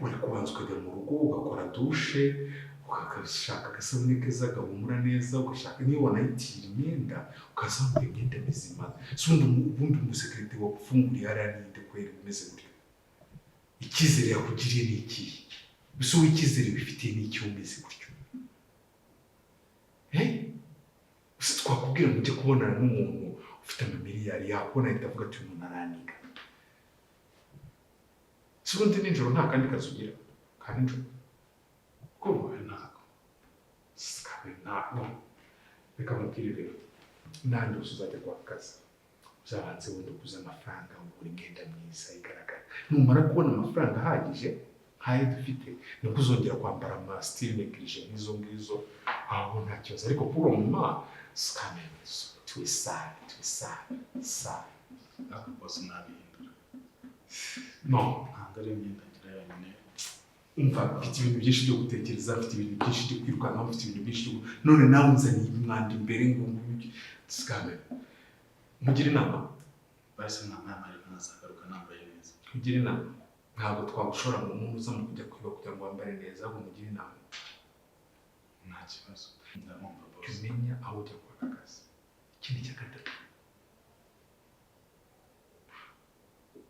uri kubanza ukajya mu rugo ugakora dushe ukashaka agasabune keza gahumura neza ugashaka niyo wanayitira imyenda ukazamura imyenda mizima ubundi umusekirite wapfunguriye hariya ninde kwera bimeze gutyo icyizere yakugiriye ni ikihe bisa w'icyizere bifitiye n'icyo umeze gutyo gusa twakubwira ngo ujye kubonana n'umuntu ufite amamiliyari yakubona ahita avuga ati uyu muntu araniga si ubundi nijoro nta kandi kazi ugira ka nijoro ko wowe ntabwo reka mubwire rero nandi gusa uzajya kwa kazi uzabanze wenda ukuze amafaranga ugura imyenda myiza igaragara numara kubona amafaranga ahagije nk'ayo dufite nibwo uzongera kwambara amasitiri negirije nk'izo ngizo aho nta kibazo ariko kuri uwo muma sikamenezo tuwisare ako bose nabihindura no ntabwo ari imyenda ngira yonyine umva mfite ibintu byinshi byo gutekereza mfite ibintu byinshi byo kwirukankaho mfite ibintu byinshi none nawe unzaniye umwanda imbere ngo sikame mugire inama basi nta nama ariko nazagaruka nambaye neza mugire inama ntabwo twagushora mu muntu uza mu kujya kwiba kugira ngo wambare neza ahubwo mugire inama nta kibazo ndamwumva bose umenya aho ujya kwaka akazi ikindi cya gatatu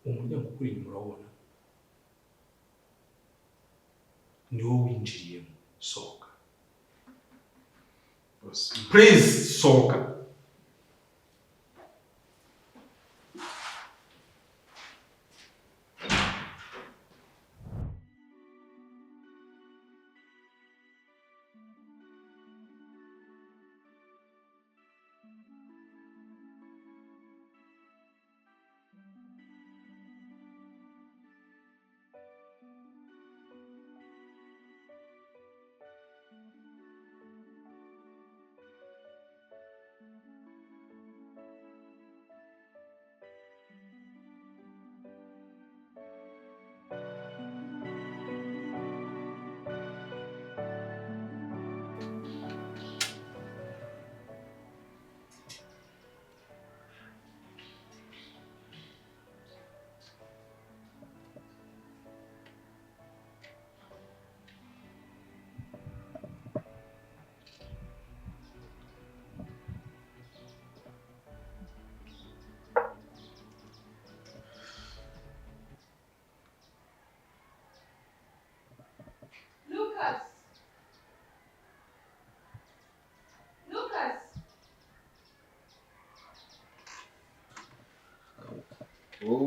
umuryango ukuri inyuma urabona ni wowe winjiriyemo sohoka please sohoka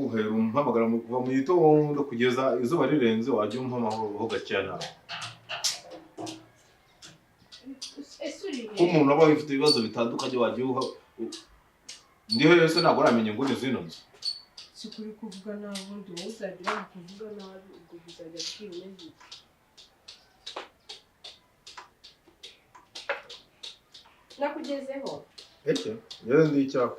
uhera umpamagara kuva mu gitondo kugeza izuba rirenze wajya umpamagara ho gacyana umuntu aba afite ibibazo bitandukanye wajya uha ndiho yose ntabwo uramenye ngo ni zino nzu sikuri kuvuga nabi ubundi wowe uzagira mu kuvuga nabi ubwo bizajya bwimeze nakugezeho eke yari ndi icyapa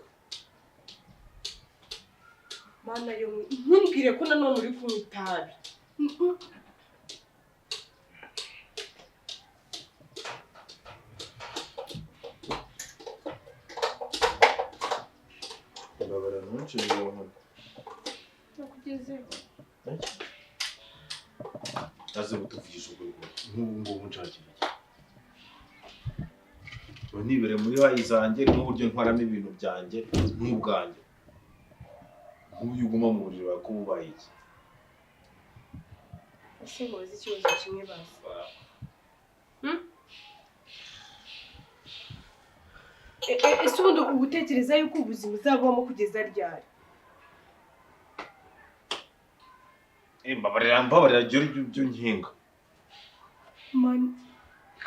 mana yo ntumbwire ko nanone uri kunywa itabi ndabara ntuce yewe nakugezeho aze gutuvugisha ubwo ngubu nshakira iki nibere muri wayi zanjye n'uburyo ntwaramo ibintu byanjye n'ubwanjye nk'uyu uguma mu buriro wakubaye iki ese muzi ikibazo kimwe basi ese ubundi ugutekereza yuko ubuzima uzabamo kugeza ryari mbabarira byo nkinga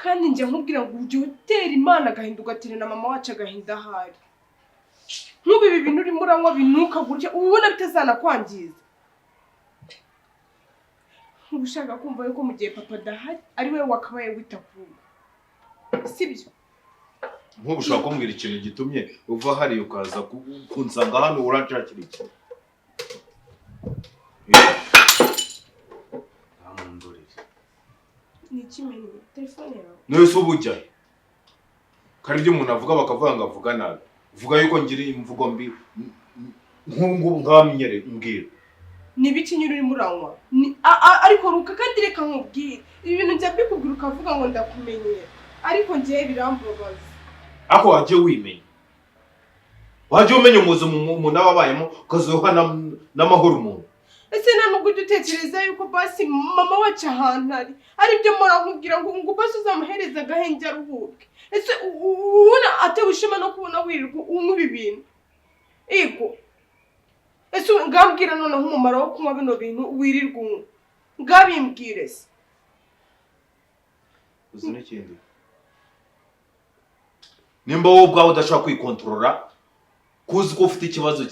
kandi njya nkubwira ngo ujye utera Imana agahinda ugatera na mama wacu agahinda ahari nk'ubu ibi bintu urimo uranywa binuka gutya ubona bitazanakwangiza ushaka kumva yuko mu gihe papa adahari ari we wakabaye wita kuri sibyo nk'ubu ushaka kumbwira ikintu gitumye uva hariya ukaza kunsanga hano uranshakira iki ni ikimenya telefone yawe nese ubujya kari ibyo umuntu avuga bakavuga ngo avuga nabi uvuga yuko ngira imvugo mbi nk'ubu nk'abamenyere mbwira nibiki nyiri urimo uranywa ariko ruka kandi reka nkubwire ibintu njya mbikubwira ukavuga ngo ndakumenyera ariko ngiye birambabaza ako waje wimenya waje umenya umuzo mu nababayemo ukazoha n'amahoro umuntu ese nubwo dutekereza yuko basi mama wacu ahantu ari byo mora nkubwira ngo basi uzamuhereza agahenge aruhuke ese ubona atewe ishema no kubona wirirwa unywa ibi bintu ego ese ngambwira noneho umumaro wo kunywa bino bintu wirirwa unywa ngabimbwire se uzi n'ikindi nimba wowe ubwawe udashobora kwikontorora kuzi ko ufite ikibazo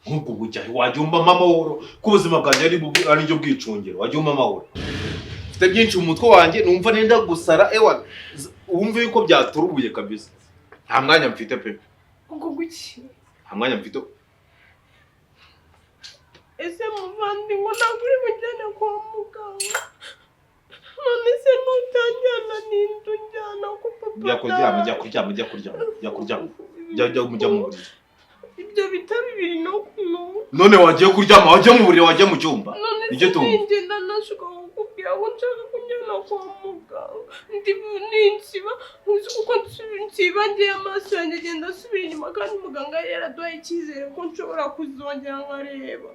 nk'ubwo bujya wajya umba amahoro ko ubuzima bwanjye ari byo bwicungiro wajya umba amahoro mfite byinshi mu mutwe wanjye numva nenda gusara ewa wumve yuko byaturubuye kabisa nta mwanya mfite pe ubwo guki nta mwanya mfite ese muvandimwe naguri mujyana kwa muganga none se nutanjyana n'indujyana ko papa jya kuryama mujya mu buriri ibyo bita bibiri no kuno none wagiye kuryama wajya mu buriri wajya mu cyumba nicyo ngenda nashuka kukubwira ngo nshaka kunjyana kwa muganga ninsiba ntuzi kuko nsiba ngiye amaso yanjye agenda asubira inyuma kandi muganga yari yaraduhaye icyizere ko nshobora kuzongera nkareba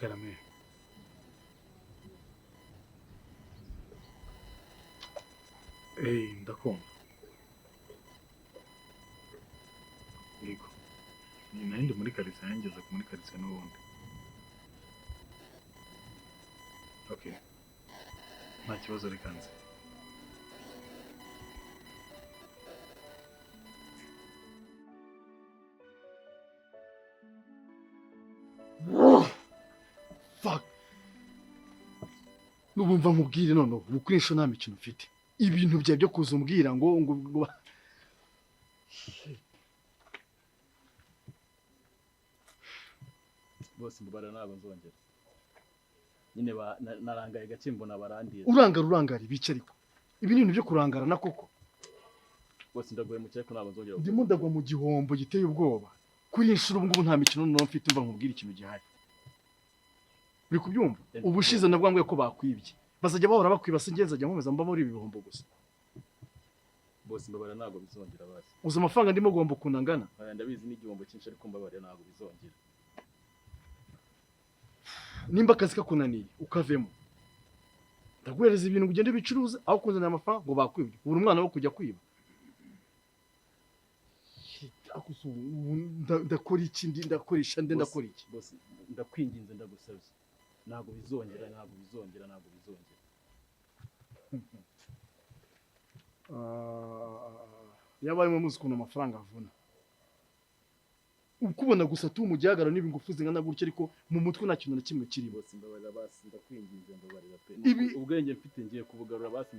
Karame. Ndakumva. Yego. Nari ndi muri karitsiye yangeze muri karitsiye n'ubundi. Okay. Nta kibazo reka nze. Fuck. Nubumva nkubwire none ubukoresho nta mikino mfite. Ibintu byawe byo kuza umbwira ngo bose mbara nabo nzongera. Nyine narangaye gace mbona barandiye. Urangara ibice ariko. Ibi ni ibintu byo kurangarana koko. Bose ndagoye mu cyeko nabo nzongera. Ndimo ndagwa mu gihombo giteye ubwoba. Kuri inshuro ubwo nta mikino none mfite mva nkubwira ikintu gihari. Uri kubyumva? Ubushize nabwangwe ko bakwibye. Bazajya bahora bakwiba singenza ajya nkomeza mba muri ibi bihombo gusa. Bose mbabara nago bizongera basi. Uza amafaranga ndimo gomba kunangana. Ndabizi n'igihombo cyinshi ariko mbabare nago bizongera. Nimba akazi kakunaniye ukavemo. Ndaguhereza ibintu ugende bicuruza aho kuzana amafaranga ngo bakwibye. Uri umwana wo kujya kwiba. Ndakora iki ndakoresha ndakora iki? Bose ndakwinginze ndagusabye. Nago bizongera. Yabaye mu muzi kuno amafaranga avuna. Ukubona gusa tu mujyagara n'ibingufu zingana gutya ariko mu mutwe nta kintu na kimwe kiri. Bose mbabarira basi ndakwinginze mbabarira pe. Ubwenge mfite ngiye kubugarura basi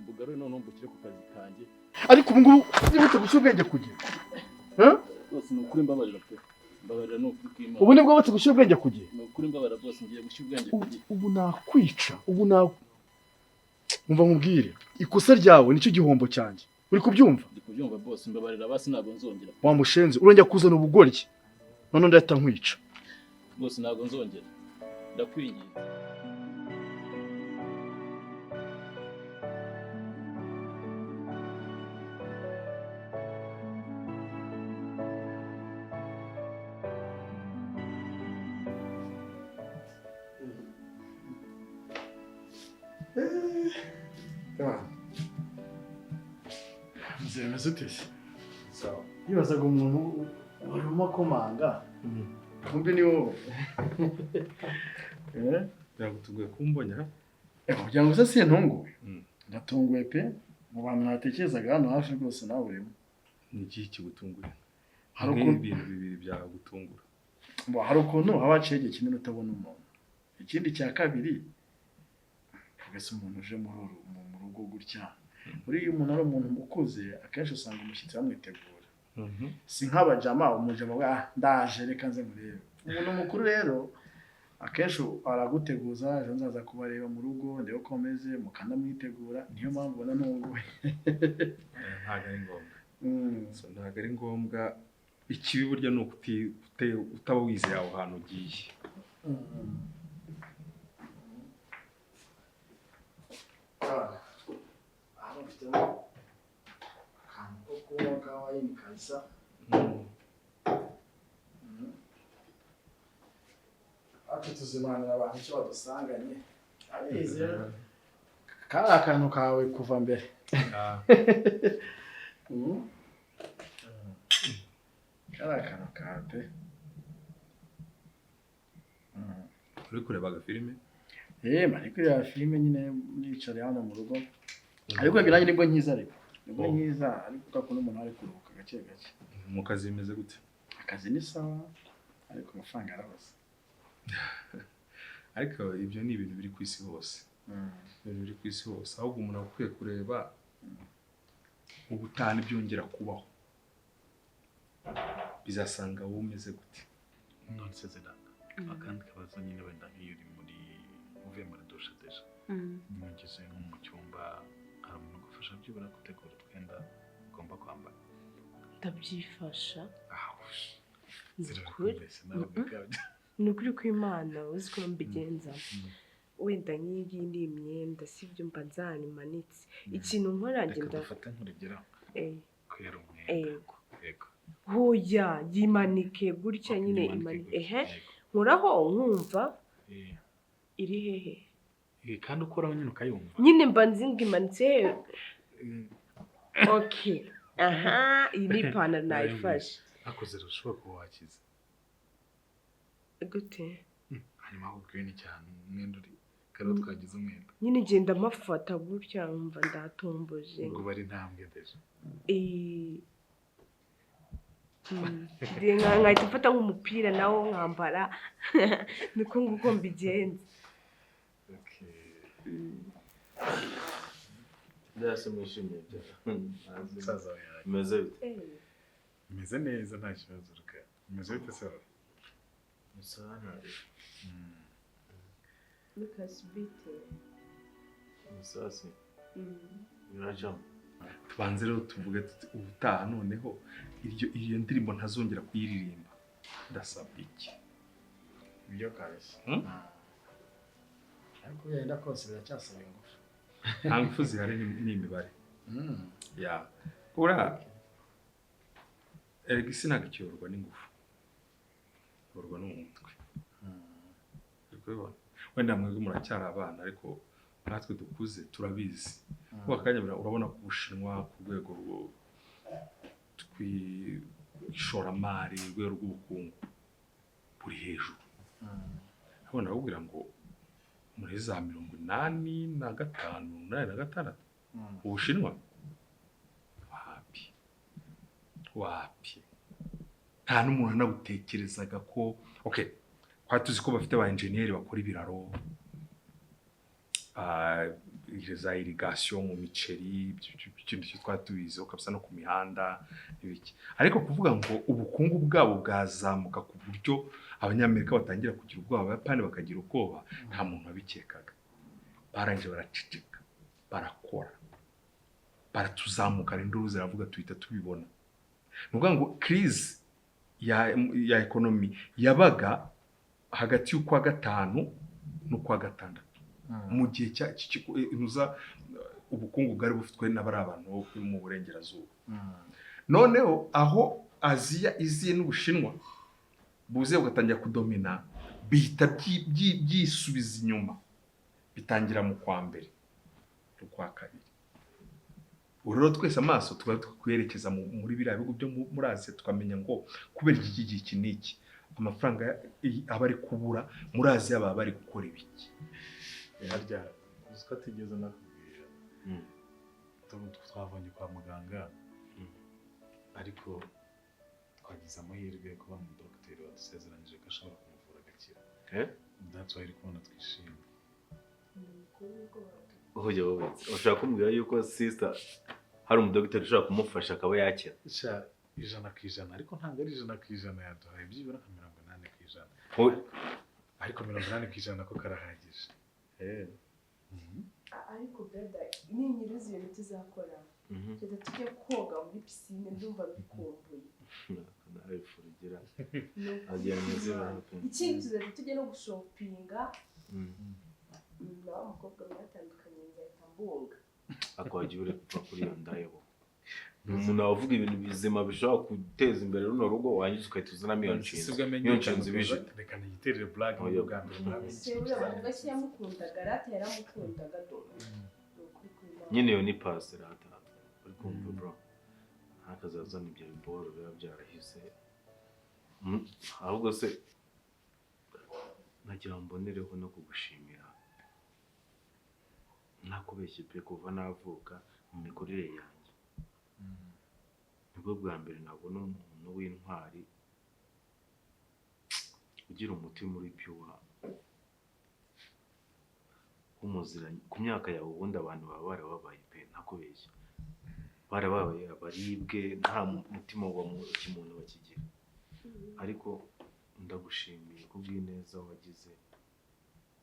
mbugarure none mbukire ku kazi kanjye. Ariko ubu ngubu nibute gusha ubwenge kugira. Bose nukuri mbabarira pe. Mbabarira nukuri kw'Imana. Ubu nibwo batse gusha ubwenge kugira. Nukuri mbabarira bose ngiye gusha ubwenge kugira. Ubu nakwica. Umva nkubwire. Ikosa ryawe nicyo gihombo cyanjye. Uri kubyumva? Ndi kubyumva bose mbabarira basi nago nzongera. Wa mushenzi urongera kuzana ubugoryi. None ndahita nkwica. Bose nago nzongera. Ndakwinginze. Mzemeze utese. Sawa. Yibazaga umuntu waruma komanga. Kumbe ni wowe. Ndagutuguye kumbonya. Kugira ngo se ntunguwe. Ndatunguwe pe. Mu bantu natekerezaga hano hafi rwose nawe urimo. Ni iki kigutunguye? hari ibintu bibiri byagutungura. Hari ukuntu haba haciye igihe kinini utabona umuntu. Ikindi cya kabiri ugase umuntu uje mu rugo gutya. Buriya umuntu ari umuntu ukuze akenshi usanga umushyitsi bamwitegura. Si nk'abajama umujama ndaje reka nze murebe. Umuntu mukuru rero akenshi araguteguza ejo nzaza kubareba mu rugo ndebe ko meze mukanamwitegura niyo mpamvu ubona ntunguwe. Ntabwo ari ngombwa. Ntabwo ari ngombwa. Ikibi burya ni utaba wizeye aho hantu ugiye. Aha mfitemo akantu ko kunywa ka wayini kabisa. Ati tuzimanira abantu icyo badusanganye. Abizi kari akantu kawe kuva mbere. Kari akantu kawe pe. Uri kureba agafilime? Mari kureba filime nyine nicara hano mu rugo. Ariko birangiye nibwo nkiza ariko. Nibwo nkiza ariko kakunda umuntu ari kuruhuka gake gake. Mu kazi bimeze gute? Akazi ni sawa ariko amafaranga arabaza. Ariko ibyo ni ibintu biri ku isi hose. Ibintu biri ku isi hose. Ahubwo umuntu akwiye kureba ubutane byongera kubaho. Bizasanga wowe umeze gute? None se Zella akandi kabazo nyine wenda nk'iyo uri uvuye muri dushe deja. Mwigeze nko mu cyumba hari umuntu ugufasha byibura gutegura utwenda ugomba kwambara. Ndabyifasha. Ni ukuri kw'Imana uzi ko mbigenza. Wenda nk'iyi ni imyenda sibyo mba nzanimanitse. Ikintu nkora ngenda ndafata nkurigera. Kwera umwenda. Yego. Hoya yimanike gutya nyine imanike. Nkuraho nkumva iri hehe. Kandi ukoraho nyine ukayumva. Nyine mba nzinga imanitse. Okay. Iyi ni ipantaro nayifashe. Akoze rushoboka kuba wakize. Gute? Hanyuma ahubwo ni cyane umwenda uri karo twagize umwenda. Nyine genda mafata gutya nkumva ndatomboje. Ngo bari ntambwe deje. Nkahita mfata nk'umupira nawo nkambara niko nguko mbigenza. Ndase mwishimiye cyane. Saza yawe. Meze bite? Meze neza nta kibazo ruka. Meze bite se? Musana. Lucas bite. Musasi. Birajam. Tubanze rero tuvuge ubutaha noneho iyo ndirimbo ntazongera kuyiririmba. Ndasaba iki? Ibyo kabisa. Ariko yenda kose biracyasaba ingufu. Nta ngufu zihari n'imibare. Ya. Erega isi ntabwo ikiyorwa n'ingufu. Iyorwa n'umutwe. Wenda mwebwe muracyari abana ariko natwe dukuze turabizi. Kuko akanya urabona ko Ubushinwa ku rwego rw'ishoramari, urwego rw'ubukungu buri hejuru. Abona bakubwira ngo muri za 85, 86 Ubushinwa wapi nta n'umuntu anabutekerezaga ko kwa tuzi ko bafite ba engineer bakora ibiraro za irrigation mu miceri ikintu twatubizo kabisa no ku mihanda ibiki ariko kuvuga ngo ubukungu bwabo bwazamuka ku buryo abanyamerika batangira kugira ubwoba Abayapani bakagira ubwoba nta muntu wabikekaga baranje baracicika barakora baratuzamuka induru ziravuga tuhita tubibona nuvuga ngo crise ya economy yabaga hagati y'ukwa 5 n'ukwa 6 mu gihe inuza ubukungu bwari bufitwe n'abari abantu bo mu burengerazuba noneho aho Aziya iziye n'Ubushinwa buze bugatangira kudomina bihita byisubiza inyuma bitangira mu kwa mbere n'ukwa 2 urero twese amaso tukwerekeza muri biriya bigo byo muri Aziya tukamenya ngo kubera iki gihe iki niki amafaranga abari kubura muri Aziya baba bari gukora ibiki harya uziko atigeze nakubwira twavanye kwa muganga ariko twagize amahirwe yo kubona umudogiteri wadusezeranyije ko ashobora kumuvura agakira that's why uri kubona twishimye Oya wowe ushaka kumbwira yuko sister hari umudogiteri ushobora kumufasha akaba yakira 100% ariko ntabwo ari 100% yaduhaye byibura nka 80%. Ariko 80% ko karahagije. ariko brother ninyiriza ibintu tuzakora tujya tujya koga muri pisine ndumva bikumbuye narifurugera agiye neza ikindi tuzajya tujya no gushopinga nawe umukobwa mwatandukanye nzahita mbunga akwagiye uri kuva kuri iyo ndayo umuntu avuga ibintu bizima bishobora guteza imbere runo rugo wangize ukahita uzanamo iyo nshinzi bije reka nigiterere blague mu bwa mbere se uravuga ko yamukundaga rata yaramukundaga nyine yo ni passe rata uri kumva bro hakazazana ibyo biboro biba byarahise ahubwo se nagira mbonereho no kugushimira nakubeshye pe kuva navuka mu mikurire yanjye nibwo bwa mbere nabona umuntu w'intwari ugira umutima uri pure umuziranye ku myaka yawe ubundi abantu baba barababaye pe nakubeshye barababaye abaribwe nta mutima wa kimuntu bakigira ariko ndagushimiye kubw'ineza wagize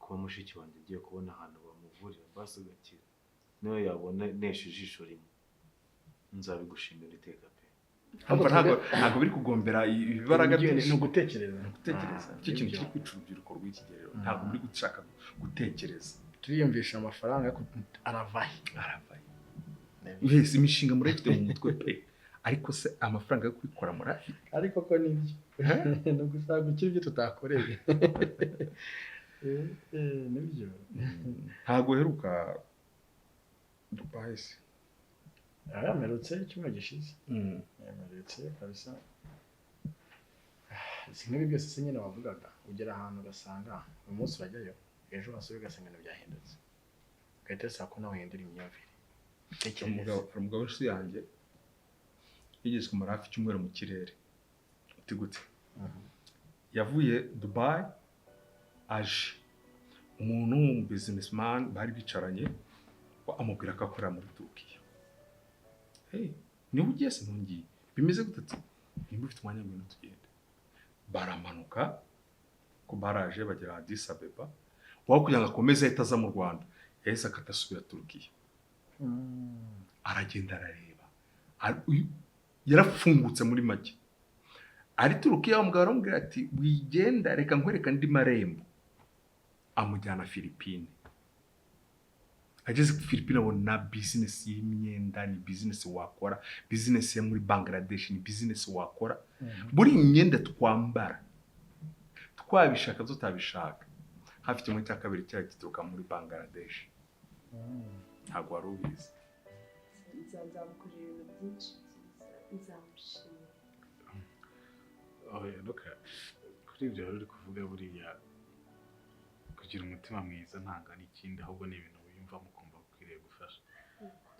kuba mushiki wanjye agiye kubona ahantu bamuvurira basi ugakira niyo yabona nesha ijisho rimwe nzabigushimira iteka pe ntabwo biri kugombera ibibaraga byinshi ni ugutekereza icyo kintu kiri kwica urubyiruko rw'ikigero ntabwo muri gushaka gutekereza turiyumvisha amafaranga aravaye wese imishinga murayifite mu mutwe pe ariko se amafaranga yo kubikora murafite ariko ko nibyo ni ugushaka gukira ibyo tutakoreye nibyo ntabwo uheruka Dubai se yamerutse icyumweru gishize yamerutse kabisa si nk'ibi byose se nyine wavugaga ugera ahantu ugasanga uyu munsi urajyayo ejo wasubira ugasanga ibintu byahindutse ugahita usaba ko nawe uhindura imyumvire umugabo w'inshuti yanjye yigeze kumara hafi icyumweru mu kirere uti gute yavuye Dubai aje umuntu w'umubusinessman bari bicaranye amubwira ko akorera muri Turkiya niba ugiye se ntungiye bimeze gute nimba ufite umwanya ngwino tugende baramanuka ko baraje bagera Addis Abeba waho kugira ngo akomeze ahita aza mu Rwanda yahise akatasubira Turkiya aragenda arareba yarafungutse muri make ari Turkiya umugabo aramubwira ati wigenda reka nkwereka ndi marembo amujyana Philippines ageze ku Philippines abona business y'imyenda ni business wakora business yo muri Bangladesh ni business wakora buri imyenda twambara twabishaka tutabishaka hafi kimwe cya kabiri cyaje gituruka muri Bangladesh ntabwo wari ubizi nzamukorera ibintu byinshi nzamushimira look kuri ibyo uri kuvuga buriya kugira umutima mwiza ntabwo ari ikindi ahubwo ni ibintu wiyumva mukumva ukwiriye gufasha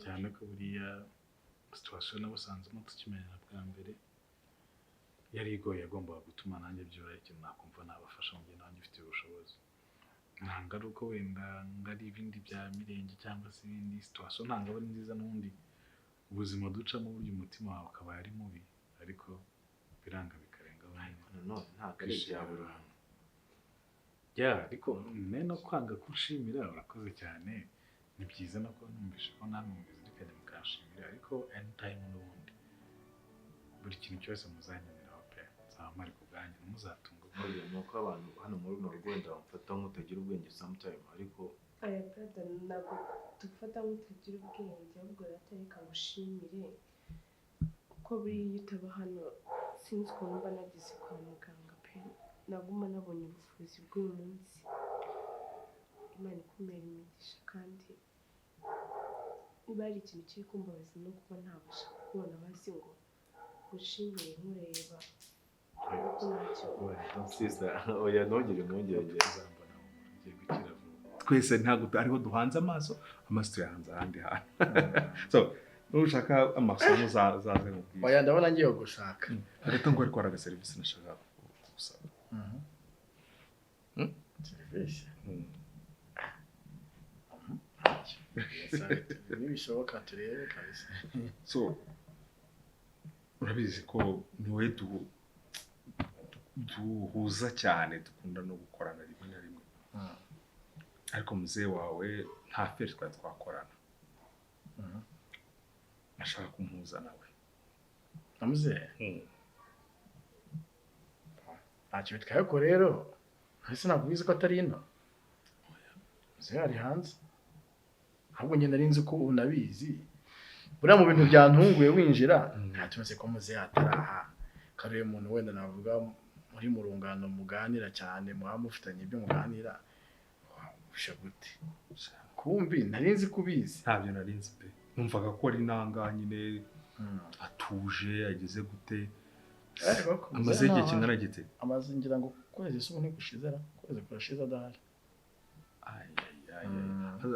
cyane ko buriya situation nabusanzemo tukimenyana bwa mbere yari igoye yagombaga gutuma nanjye byoroha ikintu nakumva nabafasha mu gihe nanjye ufite ubushobozi ntabwo ari uko wenda ngari ibindi bya mirenge cyangwa se ibindi situation ntabwo ari nziza n'ubundi ubuzima ducamo burya umutima wawe ukaba ari mubi ariko biranga bikarenga none ntabwo ari ibya buri hantu ariko no kwanga kunshimira urakoze cyane ni byiza no kuba numvishe ko namwe mubizirikanye mukanshimira ariko anytime n'ubundi buri kintu cyose muzanyeneraho pe nzaba mpari ku bwanyu ntimuzatunge ni uko abantu hano muri runo rwenda bamufata nk'utagira ubwenge sometime ariko aya brother ntabwo tugufata nk'utagira ubwenge ahubwo ratareka ngushimire kuko buriya iyo utaba hano sinzi ukuntu mba nagize kwa muganga pe naguma nabonye ubuvuzi bw'uyu munsi Imana ikumera imigisha kandi niba hari ikintu kiri kumbabaza no kuba ntabasha kubona bazi ngo gushimire nkureba ariko ntacyo sister oya ntugire impungenge uzambona ugiye gukira vuba twese ntabwo ariho duhanze amaso tuyahanze ahandi hantu so nushaka amasomo zaze mubwira oya ndabona ngiye gushaka hagati ngo ariko araga serivisi nashaka gusaba serivisi nibishoboka turebe kabisa so urabizi ko niwe duhuza cyane dukunda no gukorana rimwe na rimwe ariko muzee wawe nta feri twari twakorana ashaka kumpuza nawe namuzee ntacyo bitwaye ko rero ese nakubizi ko atari ino muzee ari hanze ahubwo njye nari nzi ko unabizi buriya mu bintu byantunguye winjira ntatunze ko muzee ataraha kariye umuntu wenda navuga muri mu rungano muganira cyane muba mufitanye ibyo muganira usha gute kumbi nari nzi kubizi ntabyo nari nzi pe numvaga ko ari nanga nyine atuje ageze gute amaze igihe kingana gite amaze ngira ngo kwezi se ubu gushizera kwezi kurashize adahari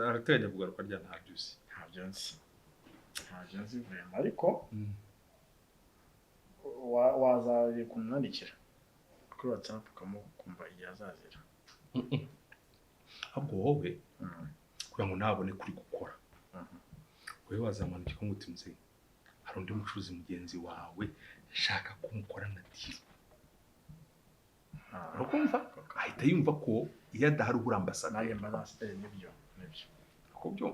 arateganya kugaruka rya ntabyo uzi ntabyo nzi vrema ariko wazaye kumwandikira kuri WhatsApp ukamukumva igihe azazira ahubwo wowe kugira ngo nabone kuri gukora wowe wazamanukira umutima uzi hari undi mucuruzi mugenzi wawe shaka kumukorana deal urukumva ahita yumva ko iyo adahari ubura ambassadeur naye mbalance nibyo kubyo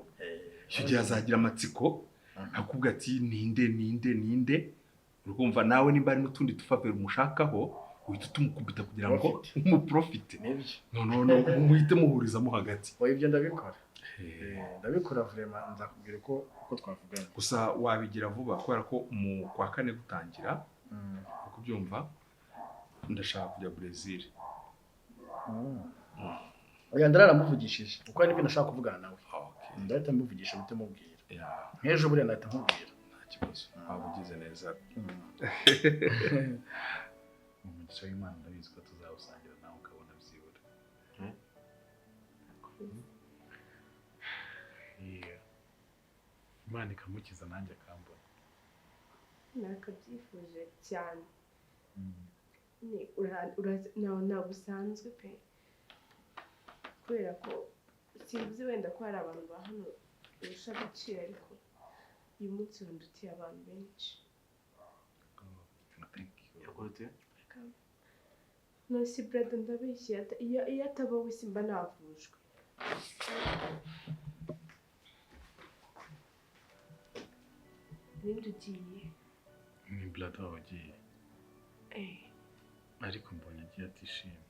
icyo gihe azagira amatsiko akubwira ati ninde urukumva nawe nimba ari n'utundi tufavera umushakaho uhita tumukubita kugira ngo umuprofite none muhite muhurizamo hagati wowe ibyo ndabikora vrema nzakubwira uko twavugana gusa wabigira vuba kubera ko mu kwa kane gutangira kubyumva ndashaka kujya Brazil oya ndararamuvugishije uko ari ibintu nashaka kuvugana nawe ndahita muvugisha bite mubwira nk'ejo buriya ndahita nkubwira nta kibazo waba ugize neza umugisha w'Imana ndabizi ko tuzawusangira nawe ukabona byibura Imana ikamukiza nanjye akambona nakabyifuje cyane ntabwo usanzwe pe kubera ko sinzi wenda ko hari abantu ba hano urusha agaciro ariko uyu munsi wandutiye abantu benshi nose brada ndabeshye iyo ataba we simba navujwe ninde ugiye ni brada wagiye ariko mbonye agiye atishimye